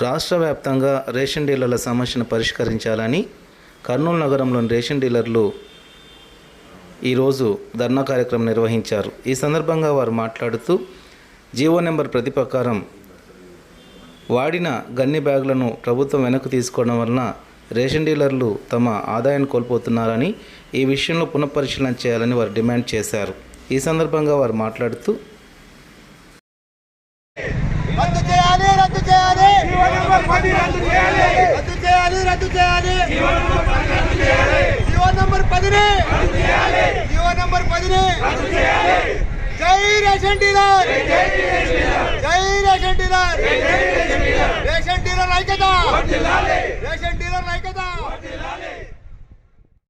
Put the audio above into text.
రాష్ట్ర వ్యాప్తంగా రేషన్ డీలర్ల సమస్యను పరిష్కరించాలని కర్నూలు నగరంలోని రేషన్ డీలర్లు ఈరోజు ధర్నా కార్యక్రమం నిర్వహించారు. ఈ సందర్భంగా వారు మాట్లాడుతూ జీవో నెంబర్ ప్రతి ప్రకారం వాడిన గన్ని బ్యాగులను ప్రభుత్వం వెనక్కి తీసుకోవడం వలన రేషన్ డీలర్లు తమ ఆదాయాన్ని కోల్పోతున్నారని, ఈ విషయంలో పునఃపరిశీలన చేయాలని వారు డిమాండ్ చేశారు. ఈ సందర్భంగా వారు మాట్లాడుతూ జై రేషన్ డీలర్, జై రేషన్ డీలర్, రేషన్ డీలర్ ఐక్యత,